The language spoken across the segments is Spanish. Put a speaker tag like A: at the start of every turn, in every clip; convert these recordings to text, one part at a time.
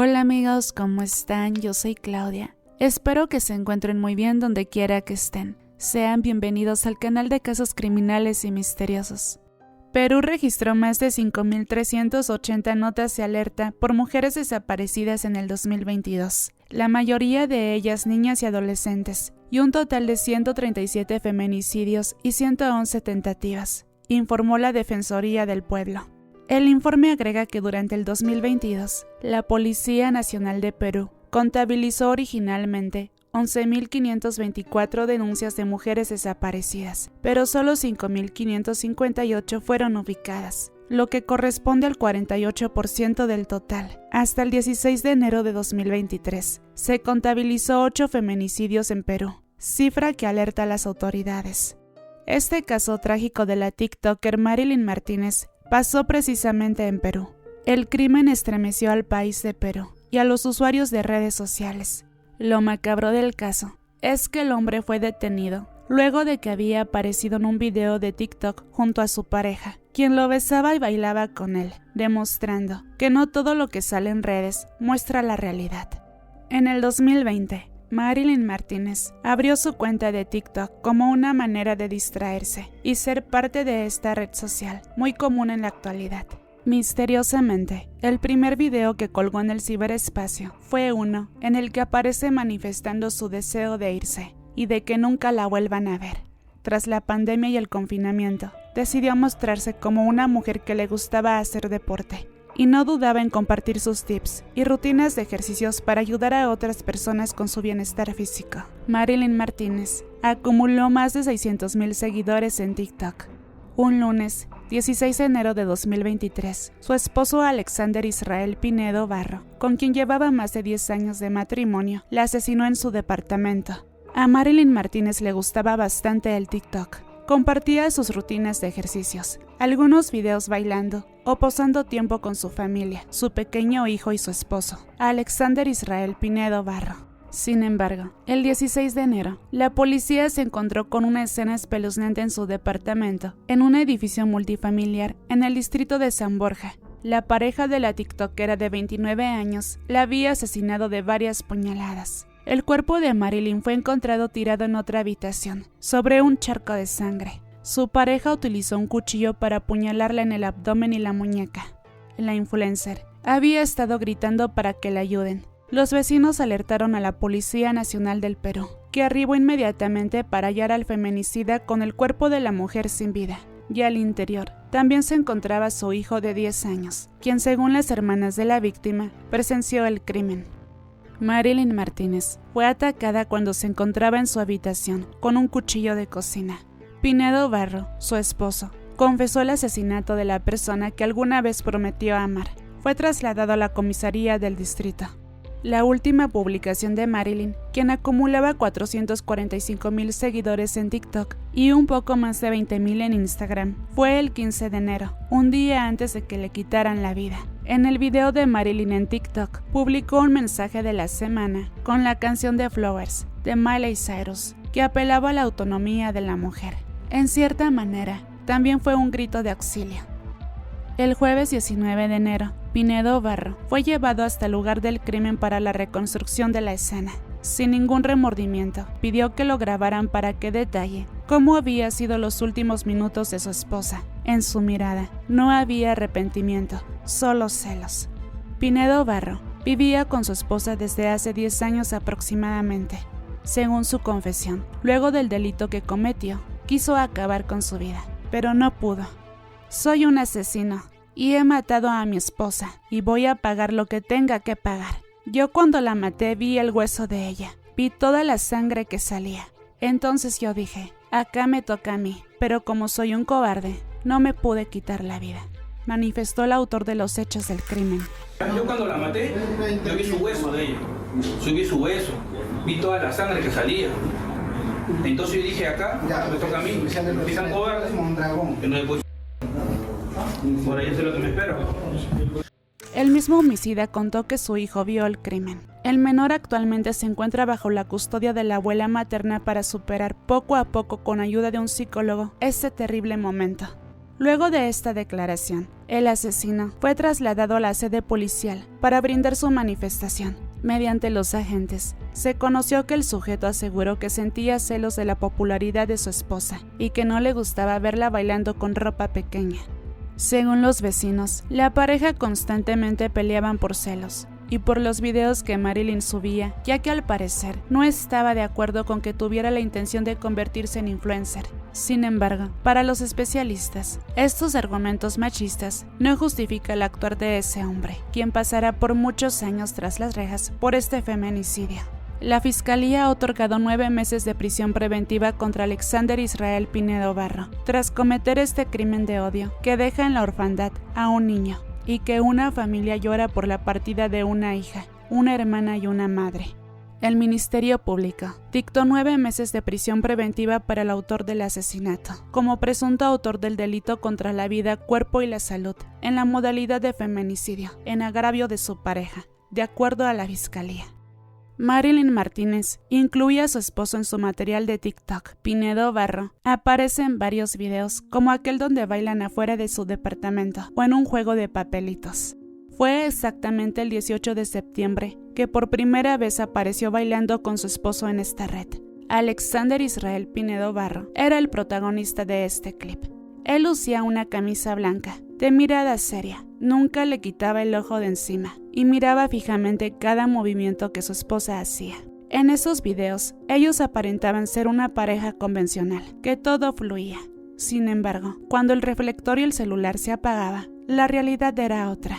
A: Hola amigos, ¿cómo están? Yo soy Claudia. Espero que se encuentren muy bien donde quiera que estén. Sean bienvenidos al canal de casos criminales y misteriosos. Perú registró más de 5.380 notas de alerta por mujeres desaparecidas en el 2022, la mayoría de ellas niñas y adolescentes, y un total de 137 feminicidios y 111 tentativas, informó la Defensoría del Pueblo. El informe agrega que durante el 2022, la Policía Nacional de Perú contabilizó originalmente 11.524 denuncias de mujeres desaparecidas, pero solo 5.558 fueron ubicadas, lo que corresponde al 48% del total. Hasta el 16 de enero de 2023, se contabilizó 8 feminicidios en Perú, cifra que alerta a las autoridades. Este caso trágico de la TikToker Marilyn Martínez pasó precisamente en Perú. El crimen estremeció al país de Perú y a los usuarios de redes sociales. Lo macabro del caso es que el hombre fue detenido luego de que había aparecido en un video de TikTok junto a su pareja, quien lo besaba y bailaba con él, demostrando que no todo lo que sale en redes muestra la realidad. En el 2020, Marilyn Martínez abrió su cuenta de TikTok como una manera de distraerse y ser parte de esta red social, muy común en la actualidad. Misteriosamente, el primer video que colgó en el ciberespacio fue uno en el que aparece manifestando su deseo de irse y de que nunca la vuelvan a ver. Tras la pandemia y el confinamiento, decidió mostrarse como una mujer que le gustaba hacer deporte y no dudaba en compartir sus tips y rutinas de ejercicios para ayudar a otras personas con su bienestar físico. Marilyn Martínez acumuló más de 600,000 seguidores en TikTok. Un lunes, 16 de enero de 2023, su esposo Alexander Israel Pinedo Barro, con quien llevaba más de 10 años de matrimonio, la asesinó en su departamento. A Marilyn Martínez le gustaba bastante el TikTok. Compartía sus rutinas de ejercicios, algunos videos bailando o pasando tiempo con su familia, su pequeño hijo y su esposo, Alexander Israel Pinedo Barro. Sin embargo, el 16 de enero, la policía se encontró con una escena espeluznante en su departamento, en un edificio multifamiliar en el distrito de San Borja. La pareja de la tiktokera de 29 años la había asesinado de varias puñaladas. El cuerpo de Marilyn fue encontrado tirado en otra habitación, sobre un charco de sangre. Su pareja utilizó un cuchillo para apuñalarla en el abdomen y la muñeca. La influencer había estado gritando para que la ayuden. Los vecinos alertaron a la Policía Nacional del Perú, que arribó inmediatamente para hallar al feminicida con el cuerpo de la mujer sin vida. Y al interior también se encontraba su hijo de 10 años, quien según las hermanas de la víctima, presenció el crimen. Marilyn Martínez fue atacada cuando se encontraba en su habitación con un cuchillo de cocina. Pinedo Barro, su esposo, confesó el asesinato de la persona que alguna vez prometió amar. Fue trasladado a la comisaría del distrito. La última publicación de Marilyn, quien acumulaba 445,000 seguidores en TikTok y un poco más de 20,000 en Instagram, fue el 15 de enero, un día antes de que le quitaran la vida. En el video de Marilyn en TikTok, publicó un mensaje de la semana con la canción de Flowers, de Miley Cyrus, que apelaba a la autonomía de la mujer. En cierta manera, también fue un grito de auxilio. El jueves 19 de enero, Pinedo Barro fue llevado hasta el lugar del crimen para la reconstrucción de la escena. Sin ningún remordimiento, pidió que lo grabaran para que detalle cómo había sido los últimos minutos de su esposa. En su mirada no había arrepentimiento, solo celos. Pinedo Barro vivía con su esposa desde hace 10 años aproximadamente. Según su confesión, luego del delito que cometió, quiso acabar con su vida, pero no pudo. Soy un asesino y he matado a mi esposa y voy a pagar lo que tenga que pagar. Yo cuando la maté vi el hueso de ella, vi toda la sangre que salía. Entonces yo dije, acá me toca a mí, pero como soy un cobarde, no me pude quitar la vida, manifestó el autor de los hechos del crimen.
B: Yo cuando la maté, yo vi su hueso de ella, subí su hueso, vi toda la sangre que salía. Entonces yo dije, acá me toca a mí, si tan cobarde, que no me puedo. Por ahí es lo que me espero.
A: El mismo homicida contó que su hijo vio el crimen. El menor actualmente se encuentra bajo la custodia de la abuela materna para superar poco a poco con ayuda de un psicólogo este terrible momento. Luego de esta declaración, el asesino fue trasladado a la sede policial para brindar su manifestación. Mediante los agentes, se conoció que el sujeto aseguró que sentía celos de la popularidad de su esposa y que no le gustaba verla bailando con ropa pequeña. Según los vecinos, la pareja constantemente peleaban por celos y por los videos que Marilyn subía, ya que al parecer no estaba de acuerdo con que tuviera la intención de convertirse en influencer. Sin embargo, para los especialistas, estos argumentos machistas no justifican el actuar de ese hombre, quien pasará por muchos años tras las rejas por este feminicidio. La Fiscalía ha otorgado 9 meses de prisión preventiva contra Alexander Israel Pinedo Barro, tras cometer este crimen de odio que deja en la orfandad a un niño y que una familia llora por la partida de una hija, una hermana y una madre. El Ministerio Público dictó 9 meses de prisión preventiva para el autor del asesinato, como presunto autor del delito contra la vida, cuerpo y la salud, en la modalidad de feminicidio, en agravio de su pareja, de acuerdo a la Fiscalía. Marilyn Martínez incluía a su esposo en su material de TikTok. Pinedo Barro aparece en varios videos, como aquel donde bailan afuera de su departamento o en un juego de papelitos. Fue exactamente el 18 de septiembre que por primera vez apareció bailando con su esposo en esta red. Alexander Israel Pinedo Barro era el protagonista de este clip. Él lucía una camisa blanca, de mirada seria, nunca le quitaba el ojo de encima y miraba fijamente cada movimiento que su esposa hacía. En esos videos, ellos aparentaban ser una pareja convencional, que todo fluía. Sin embargo, cuando el reflector y el celular se apagaba, la realidad era otra.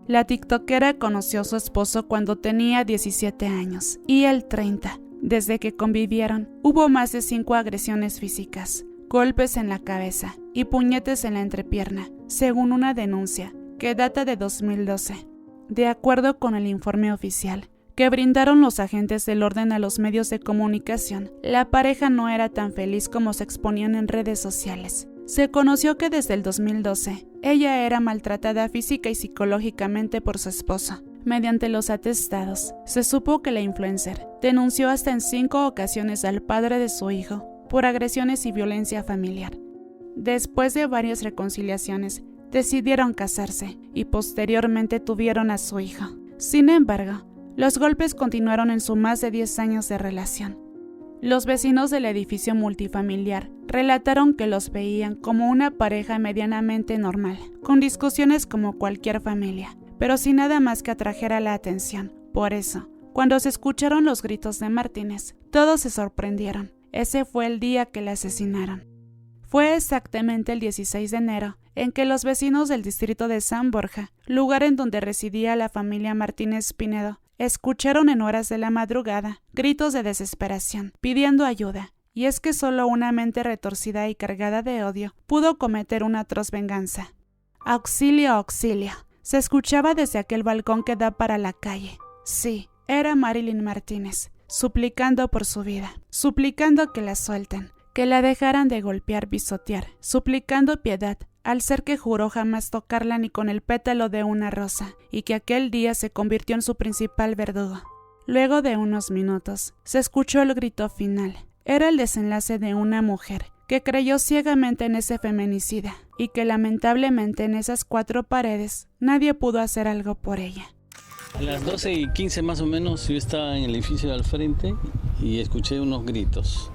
A: La tiktokera conoció a su esposo cuando tenía 17 años y él 30. Desde que convivieron, hubo más de 5 agresiones físicas, golpes en la cabeza y puñetes en la entrepierna, según una denuncia que data de 2012. De acuerdo con el informe oficial que brindaron los agentes del orden a los medios de comunicación, la pareja no era tan feliz como se exponían en redes sociales. Se conoció que desde el 2012, ella era maltratada física y psicológicamente por su esposo. Mediante los atestados, se supo que la influencer denunció hasta en 5 ocasiones al padre de su hijo por agresiones y violencia familiar. Después de varias reconciliaciones, decidieron casarse y posteriormente tuvieron a su hijo. Sin embargo, los golpes continuaron en sus más de 10 años de relación. Los vecinos del edificio multifamiliar relataron que los veían como una pareja medianamente normal, con discusiones como cualquier familia, pero sin nada más que atrajera la atención. Por eso, cuando se escucharon los gritos de Martínez, todos se sorprendieron. Ese fue el día que la asesinaron. Fue exactamente el 16 de enero en que los vecinos del distrito de San Borja, lugar en donde residía la familia Martínez Pinedo, escucharon en horas de la madrugada gritos de desesperación, pidiendo ayuda, y es que solo una mente retorcida y cargada de odio pudo cometer una atroz venganza. ¡Auxilio, auxilio! Se escuchaba desde aquel balcón que da para la calle. Sí, era Marilyn Martínez, suplicando por su vida, suplicando que la suelten, que la dejaran de golpear, pisotear, suplicando piedad, al ser que juró jamás tocarla ni con el pétalo de una rosa, y que aquel día se convirtió en su principal verdugo. Luego de unos minutos, se escuchó el grito final. Era el desenlace de una mujer que creyó ciegamente en ese feminicida, y que lamentablemente en esas 4 paredes nadie pudo hacer algo por ella.
C: A las 12:15 más o menos yo estaba en el edificio de al frente y escuché unos gritos.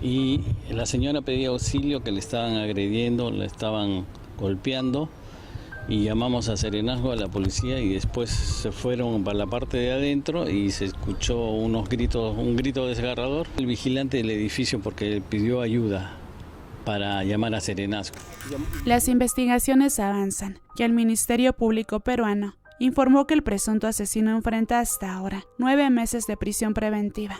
C: Y la señora pedía auxilio, que le estaban agrediendo, le estaban golpeando, y llamamos a serenazgo a la policía y después se fueron para la parte de adentro y se escuchó unos gritos, un grito desgarrador. El vigilante del edificio porque pidió ayuda para llamar a serenazgo.
A: Las investigaciones avanzan y el Ministerio Público peruano informó que el presunto asesino enfrenta hasta ahora 9 meses de prisión preventiva.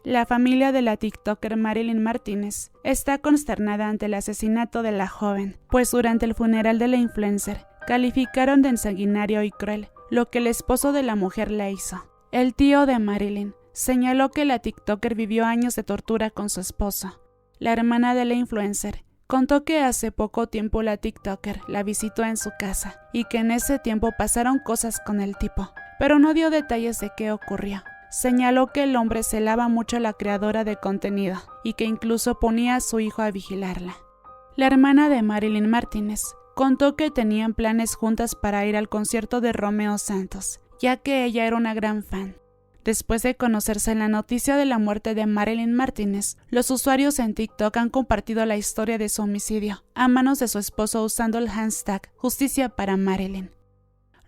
A: La familia de la tiktoker Marilyn Martínez está consternada ante el asesinato de la joven, pues durante el funeral de la influencer calificaron de ensanguinario y cruel lo que el esposo de la mujer le hizo. El tío de Marilyn señaló que la tiktoker vivió años de tortura con su esposo. La hermana de la influencer contó que hace poco tiempo la tiktoker la visitó en su casa y que en ese tiempo pasaron cosas con el tipo, pero no dio detalles de qué ocurrió. Señaló que el hombre celaba mucho a la creadora de contenido y que incluso ponía a su hijo a vigilarla. La hermana de Marilyn Martínez contó que tenían planes juntas para ir al concierto de Romeo Santos, ya que ella era una gran fan. Después de conocerse la noticia de la muerte de Marilyn Martínez, los usuarios en TikTok han compartido la historia de su homicidio a manos de su esposo usando el hashtag Justicia para Marilyn.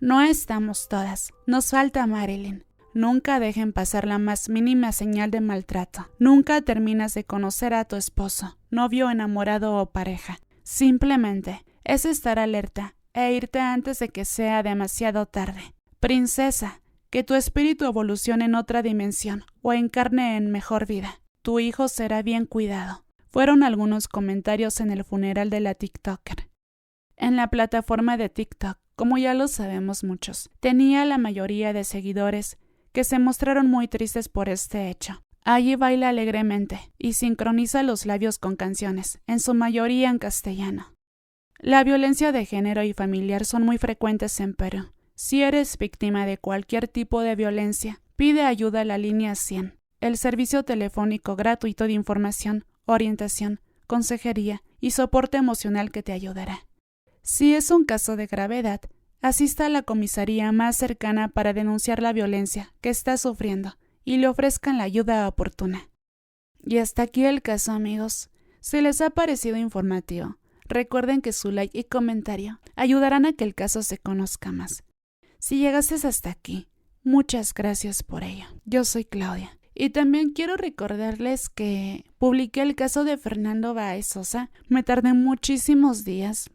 A: No estamos todas, nos falta Marilyn. Nunca dejen pasar la más mínima señal de maltrato. Nunca terminas de conocer a tu esposo, novio, enamorado o pareja. Simplemente es estar alerta e irte antes de que sea demasiado tarde. Princesa, que tu espíritu evolucione en otra dimensión o encarne en mejor vida. Tu hijo será bien cuidado. Fueron algunos comentarios en el funeral de la TikToker. En la plataforma de TikTok, como ya lo sabemos muchos, tenía la mayoría de seguidores que se mostraron muy tristes por este hecho. Allí baila alegremente y sincroniza los labios con canciones, en su mayoría en castellano. La violencia de género y familiar son muy frecuentes en Perú. Si eres víctima de cualquier tipo de violencia, pide ayuda a la línea 100, el servicio telefónico gratuito de información, orientación, consejería y soporte emocional que te ayudará. Si es un caso de gravedad, asista a la comisaría más cercana para denunciar la violencia que está sufriendo y le ofrezcan la ayuda oportuna. Y hasta aquí el caso, amigos. Si les ha parecido informativo, recuerden que su like y comentario ayudarán a que el caso se conozca más. Si llegaste hasta aquí, muchas gracias por ello. Yo soy Claudia. Y también quiero recordarles que publiqué el caso de Fernando Báez Sosa. Me tardé muchísimos días,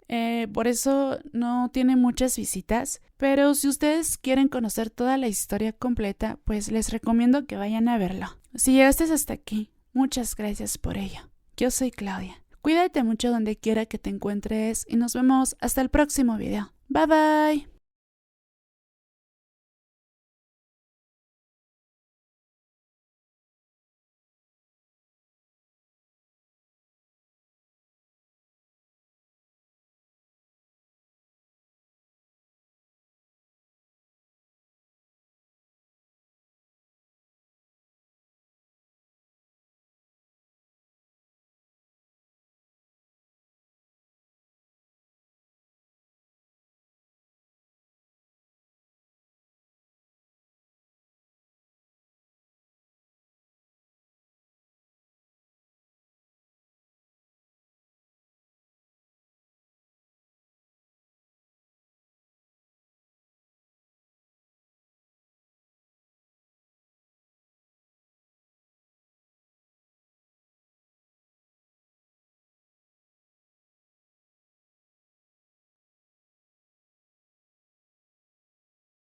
A: por eso no tiene muchas visitas. Pero si ustedes quieren conocer toda la historia completa, pues les recomiendo que vayan a verlo. Si llegaste hasta aquí, muchas gracias por ello. Yo soy Claudia. Cuídate mucho donde quiera que te encuentres y nos vemos hasta el próximo video. Bye bye.